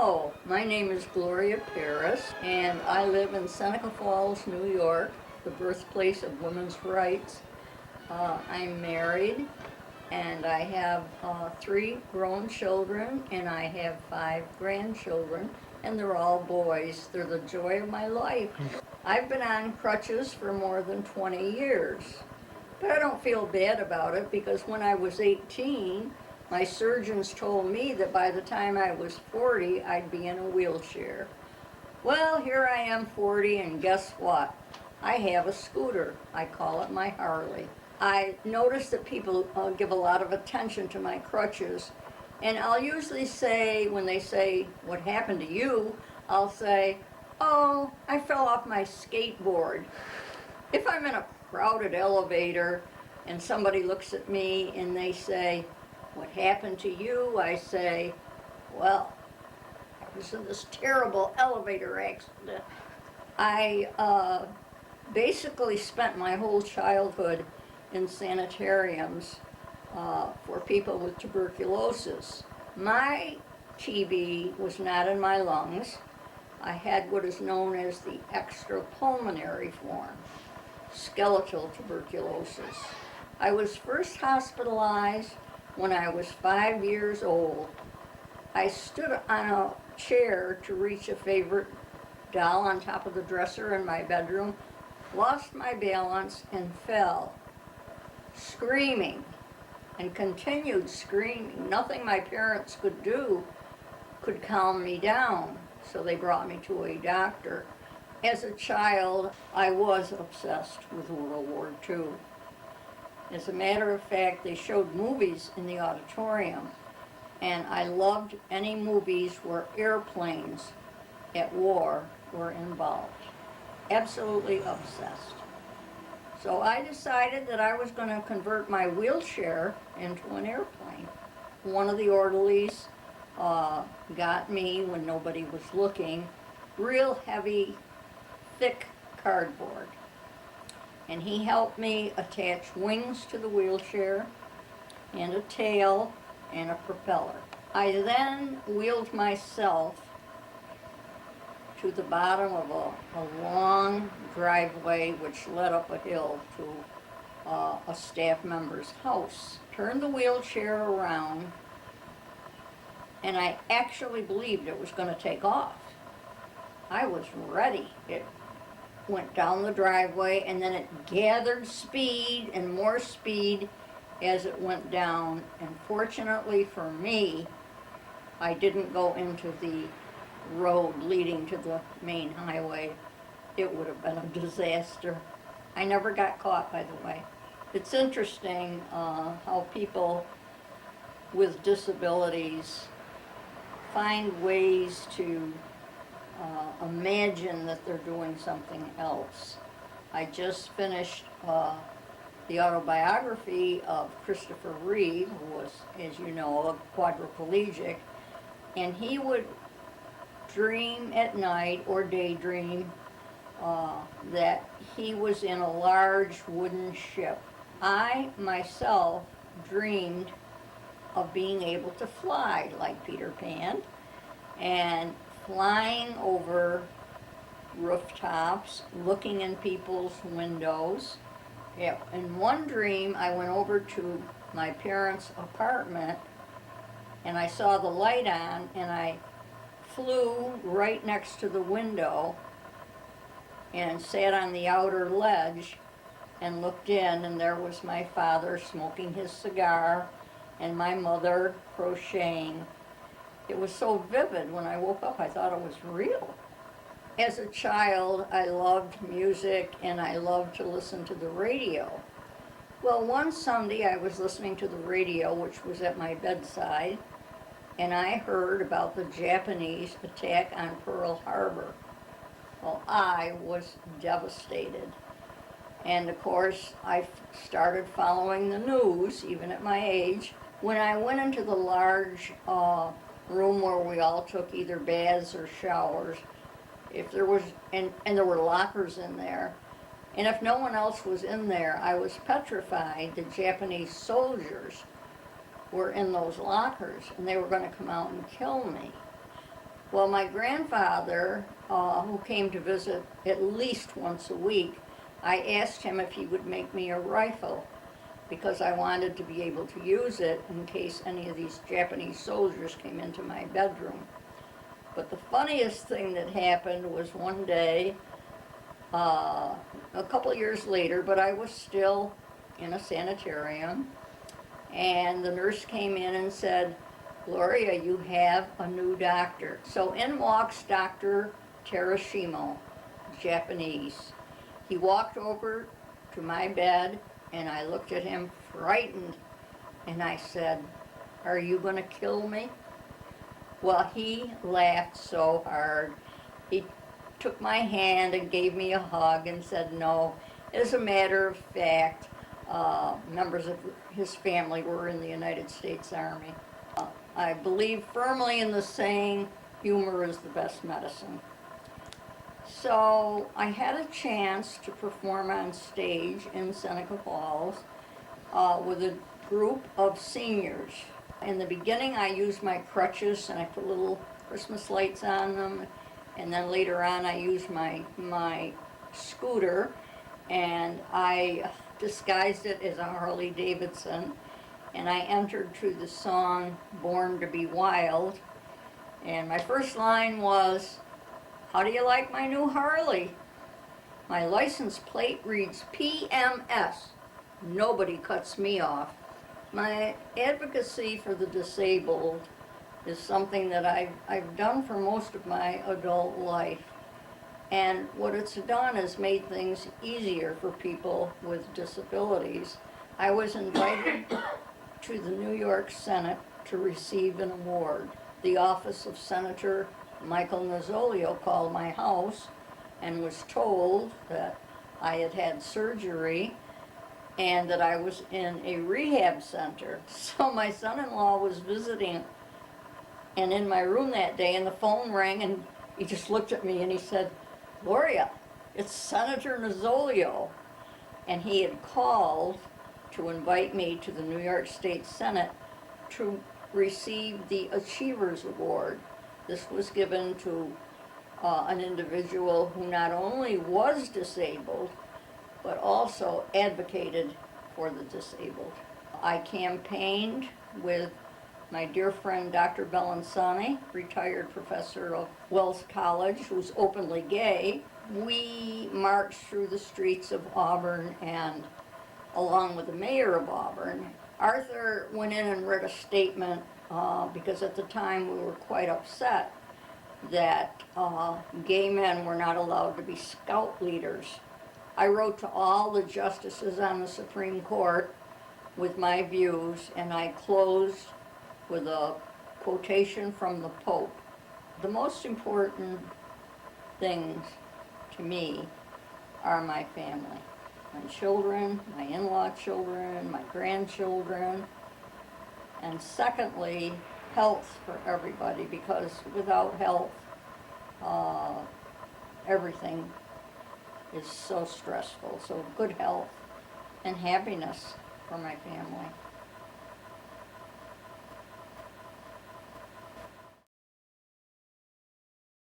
Hello, my name is Gloria Paris, and I live in Seneca Falls, New York, the birthplace of women's rights. I'm married, and I have 3 grown children, and I have 5 grandchildren, and they're all boys. They're the joy of my life. I've been on crutches for more than 20 years, but I don't feel bad about it because when I was 18, my surgeons told me that by the time I was 40, I'd be in a wheelchair. Well, here I am 40, and guess what? I have a scooter. I call it my Harley. I notice that people give a lot of attention to my crutches, and I'll usually say, when they say, "What happened to you?" I'll say, "Oh, I fell off my skateboard." If I'm in a crowded elevator and somebody looks at me and they say, "What happened to you?" I say, "Well, I was in this terrible elevator accident." I basically spent my whole childhood in sanitariums for people with tuberculosis. My TB was not in my lungs. I had what is known as the extrapulmonary form, skeletal tuberculosis. I was first hospitalized when I was 5 years old. I stood on a chair to reach a favorite doll on top of the dresser in my bedroom, lost my balance, and fell, screaming, and continued screaming. Nothing my parents could do could calm me down, so they brought me to a doctor. As a child, I was obsessed with World War II. As a matter of fact, they showed movies in the auditorium, and I loved any movies where airplanes at war were involved. Absolutely obsessed. So I decided that I was going to convert my wheelchair into an airplane. One of the orderlies got me, when nobody was looking, real heavy, thick cardboard. And he helped me attach wings to the wheelchair, and a tail, and a propeller. I then wheeled myself to the bottom of a long driveway which led up a hill to a staff member's house. Turned the wheelchair around, and I actually believed it was going to take off. I was ready. It went down the driveway, and then it gathered speed and more speed as it went down. And fortunately for me, I didn't go into the road leading to the main highway. It would have been a disaster. I never got caught, by the way. It's interesting how people with disabilities find ways to imagine that they're doing something else. I just finished the autobiography of Christopher Reeve, who was, as you know, a quadriplegic, and he would dream at night or daydream that he was in a large wooden ship. I myself dreamed of being able to fly like Peter Pan, and flying over rooftops, looking in people's windows. Yeah, in one dream, I went over to my parents' apartment, and I saw the light on, and I flew right next to the window and sat on the outer ledge and looked in, and there was my father smoking his cigar and my mother crocheting. It was so vivid. When I woke up, I thought it was real. As a child, I loved music, and I loved to listen to the radio. Well, one Sunday I was listening to the radio, which was at my bedside, and I heard about the Japanese attack on Pearl Harbor. Well, I was devastated. And of course, I started following the news, even at my age. When I went into the large room where we all took either baths or showers, if there was, and there were lockers in there, and if no one else was in there, I was petrified that Japanese soldiers were in those lockers and they were going to come out and kill me. Well, my grandfather, who came to visit at least once a week, I asked him if he would make me a rifle because I wanted to be able to use it in case any of these Japanese soldiers came into my bedroom. But the funniest thing that happened was one day, a couple years later, but I was still in a sanitarium, and the nurse came in and said, "Gloria, you have a new doctor." So in walks Dr. Terashimo, Japanese. He walked over to my bed, and I looked at him frightened, and I said, "Are you going to kill me?" Well, he laughed so hard. He took my hand and gave me a hug and said, "No, as a matter of fact, members of his family were in the United States Army." I believe firmly in the saying, humor is the best medicine. So I had a chance to perform on stage in Seneca Falls with a group of seniors. In the beginning, I used my crutches and I put little Christmas lights on them, and then later on I used my scooter, and I disguised it as a Harley Davidson, and I entered through the song Born to Be Wild, and my first line was, "How do you like my new Harley? My license plate reads PMS. Nobody cuts me off." My advocacy for the disabled is something that I've done for most of my adult life. And what it's done is made things easier for people with disabilities. I was invited to the New York Senate to receive an award. The office of Senator Michael Nozzolio called my house and was told that I had had surgery and that I was in a rehab center. So my son-in-law was visiting and in my room that day, and the phone rang, and he just looked at me and he said, "Gloria, it's Senator Nozzolio." And he had called to invite me to the New York State Senate to receive the Achievers Award. This was given to an individual who not only was disabled, but also advocated for the disabled. I campaigned with my dear friend Dr. Belansani, retired professor of Wells College, who's openly gay. We marched through the streets of Auburn, and along with the mayor of Auburn, Arthur went in and read a statement because at the time we were quite upset that gay men were not allowed to be scout leaders. I wrote to all the justices on the Supreme Court with my views, and I closed with a quotation from the Pope. The most important things to me are my family, my children, my in-law children, my grandchildren, and secondly, health for everybody, because without health, everything is so stressful. So good health and happiness for my family.